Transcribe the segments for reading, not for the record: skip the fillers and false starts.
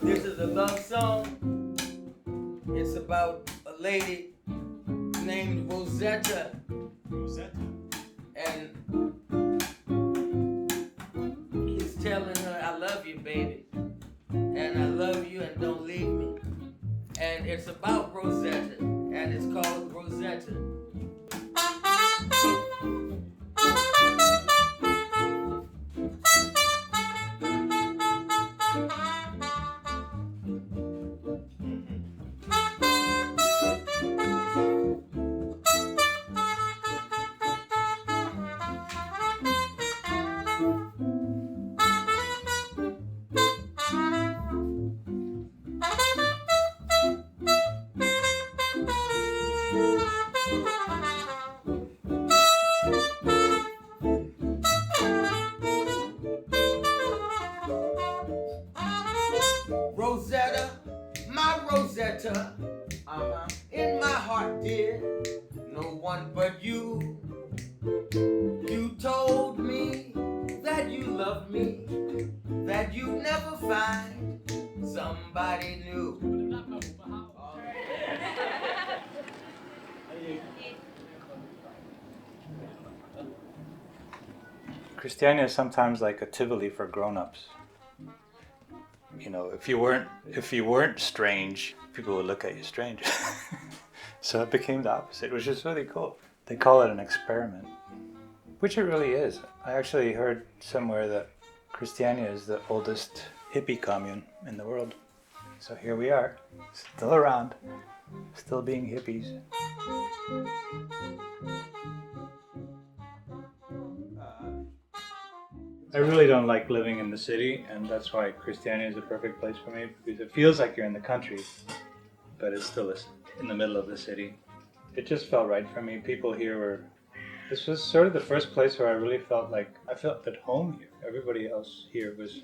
This is a love song. It's about a lady named Rosetta. Rosetta. And he's telling her, I love you, baby. And I love you and don't leave me. And it's about Rosetta. And it's called Rosetta. Rosetta, my Rosetta, in my heart, dear, no one but you. You told me that you loved me, that you'd never find somebody new. Christiania is sometimes like a Tivoli for grown-ups. You know, if you weren't strange, people would look at you strange. So it became the opposite, which is really cool. They call it an experiment, which it really is. I actually heard somewhere that Christiania is the oldest hippie commune in the world. So here we are, still around, still being hippies. I really don't like living in the city, and that's why Christiania is a perfect place for me, because it feels like you're in the country, but it's still in the middle of the city. It just felt right for me. People here were... This was sort of the first place where I really felt like I felt at home here. Everybody else here was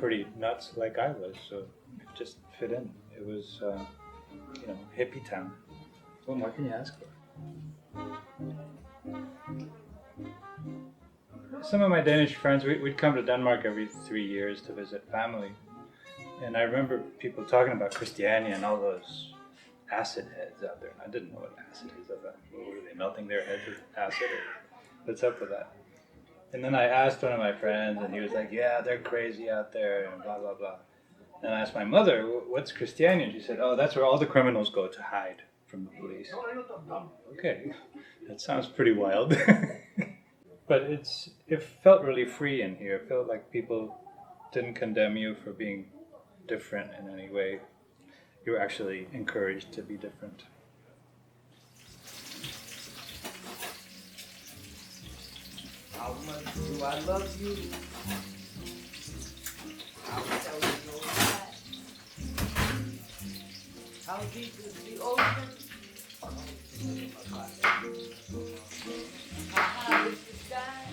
pretty nuts like I was, so it just fit in. It was, hippie town. What more can you ask for? Some of my Danish friends, we'd come to Denmark every 3 years to visit family. And I remember people talking about Christiania and all those acid heads out there. And I didn't know what acid is. I thought, well, were they melting their heads with acid? Or what's up with that? And then I asked one of my friends, and he was like, yeah, they're crazy out there, and blah, blah, blah. And I asked my mother, what's Christiania? And she said, oh, that's where all the criminals go to hide from the police. Okay, that sounds pretty wild. But it felt really free in here. It felt like people didn't condemn you for being different in any way. You were actually encouraged to be different. How much do I love you? I'll tell you no lie. How deep is the ocean? How high is the sky?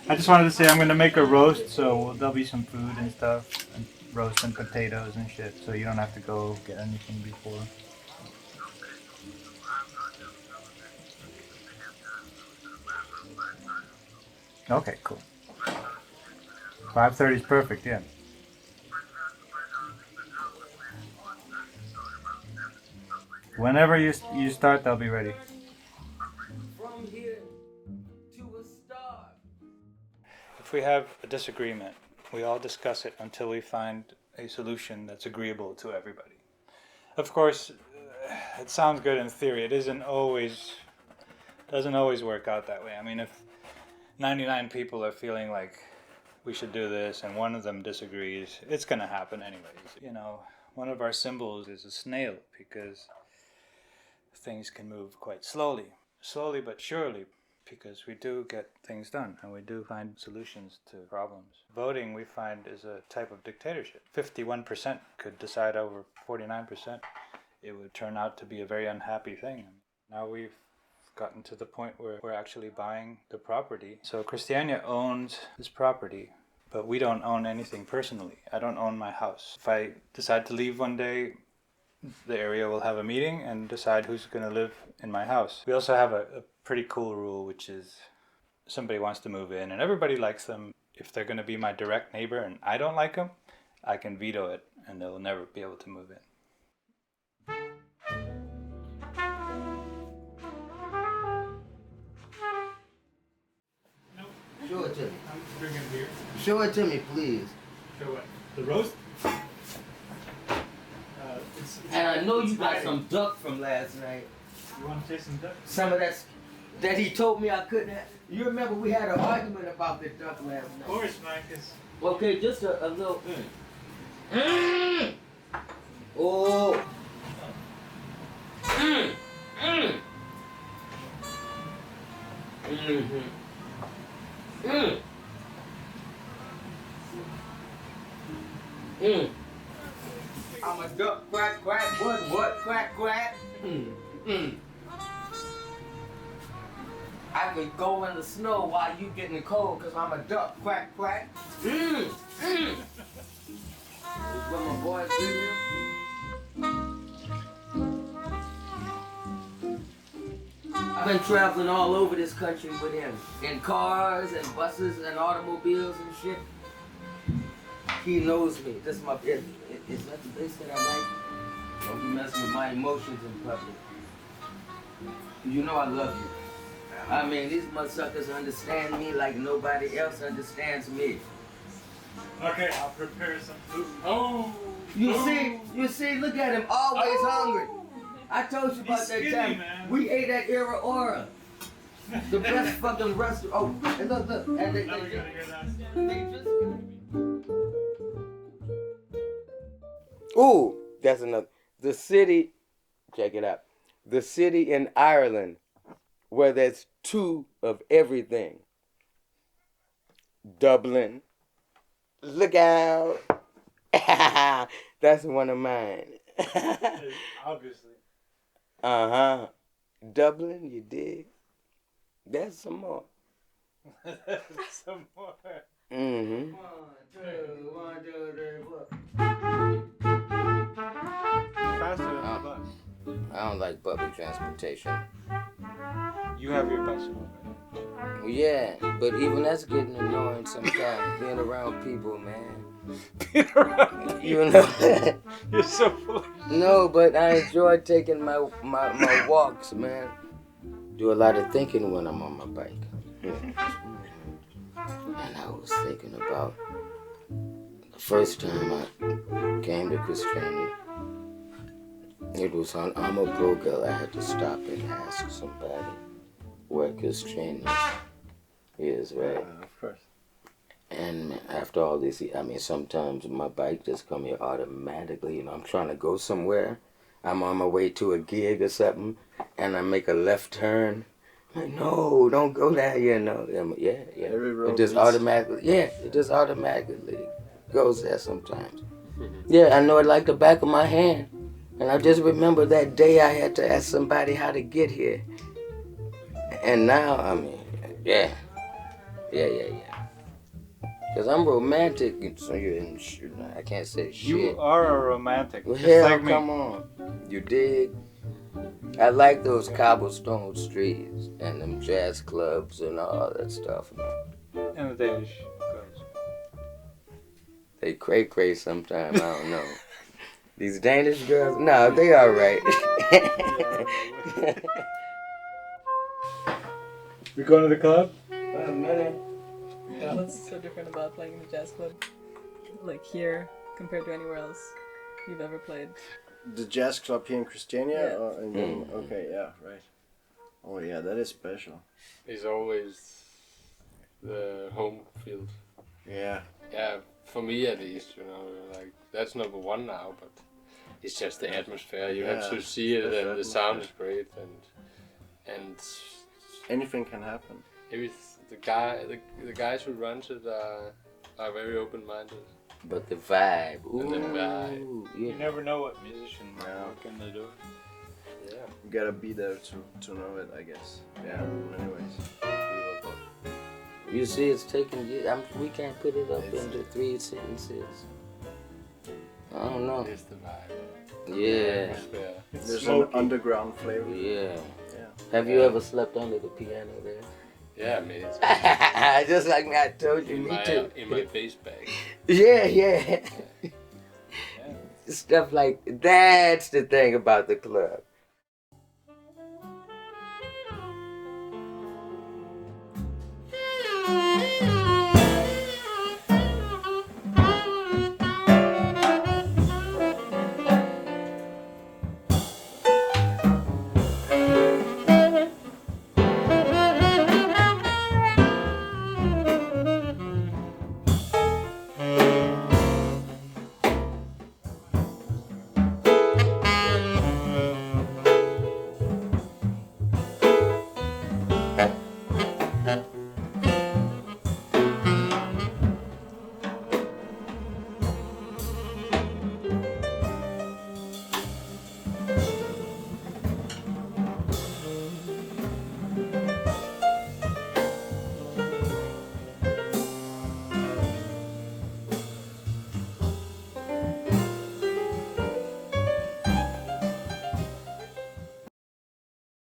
I just wanted to say I'm going to make a roast, so there'll be some food and stuff, and roast and potatoes and shit, so you don't have to go get anything before. Okay, cool. 5:30 is perfect, yeah. Whenever you start, they'll be ready. From here to a star. If we have a disagreement, we all discuss it until we find a solution that's agreeable to everybody. Of course, it sounds good in theory. It doesn't always work out that way. I mean, if 99 people are feeling like we should do this and one of them disagrees, it's going to happen anyways. You know, one of our symbols is a snail because things can move quite slowly but surely, because we do get things done and we do find solutions to problems. Voting, we find, is a type of dictatorship. 51% could decide over 49%. It would turn out to be a very unhappy thing. Now we've gotten to the point where we're actually buying the property. So Christiania owns this property, but we don't own anything personally. I don't own my house. If I decide to leave one day, the area will have a meeting and decide who's going to live in my house. We also have a pretty cool rule, which is somebody wants to move in and everybody likes them. If they're going to be my direct neighbor and I don't like them, I can veto it, and they'll never be able to move in. Show it to me. I'm drinking beer. Show it to me, please. Show what? The roast? And I know you got some duck from last night. You want to taste some duck? Some of that he told me I couldn't have. You remember we had an argument about the duck last night. Of course, Marcus. Okay, just a little. Oh. I'm a duck, quack, quack, what, quack, quack. I could go in the snow while you getting cold, cause I'm a duck, quack, quack. Is what my boys do here. I've been traveling all over this country with him, in cars and buses and automobiles and shit. He knows me. This is my is that the place that I like? Don't be messing with my emotions in public. You know I love you. I mean, these motherfuckers understand me like nobody else understands me. Okay, I'll prepare some food. Oh! You see, look at him, always hungry. I told you about He's that skinny, time. man. We ate at Era Aura. The best fucking restaurant. Oh, and look. And they Now we gotta hear that. just... Ooh, that's another. The city, check it out. The city in Ireland where there's two of everything. Dublin. Look out. That's one of mine. Obviously. Uh-huh. Dublin, you dig? There's some more. Some more. Mm-hmm. 1, 2, 3, 4. Faster than the bus. I don't like public transportation. You have your bicycle, right? Yeah, but even that's getting annoying sometimes, being around people, man. You know? You're so foolish. No, but I enjoy taking my walks, man. Do a lot of thinking when I'm on my bike. And I was thinking about the first time I came to Christiania. It was on Amabroga. I had to stop and ask somebody where Christiania is, right? Of course. And after all this, I mean, sometimes my bike just come here automatically. You know, I'm trying to go somewhere. I'm on my way to a gig or something, and I make a left turn. I'm like, no, don't go there. You know, yeah. Every road It just leads- automatically goes there sometimes. Yeah, I know it like the back of my hand. And I just remember that day I had to ask somebody how to get here. And now, I mean, yeah. Because I'm romantic, so I can't say shit. You are a romantic. Well, Just hell, like me. come on. You dig? I like those cobblestone streets and them jazz clubs and all that stuff. And the Danish girls. They cray sometimes, I don't know. These Danish girls, no, they all right. We going to the club? A minute. What's so different about playing in the jazz club, like here, compared to anywhere else you've ever played? The jazz club here in Christiania? Yeah. Or in, okay, yeah, right. Oh yeah, that is special. Is always the home field. Yeah. Yeah, for me at least, you know, like that's number one now, but it's just the atmosphere. You have to Yeah, see it, special and the sound is atmosphere. great, and Anything can happen. the guys who runs it are very open-minded. But the vibe, ooh, And the vibe. You yeah. never know what musician might Yeah. walk in the door. Yeah. You gotta be there to know it, I guess. Yeah, anyways. You see, it's taking you. We can't put it up into 3 sentences. I don't know. It's the vibe. The Yeah, atmosphere. It's There's smoky. an underground flavor. yeah. Yeah. Have you Yeah. ever slept under the piano there? Yeah, many times. Just like me, I told you, In me my too. in my bass bag. Yeah. Stuff like that's the thing about the club.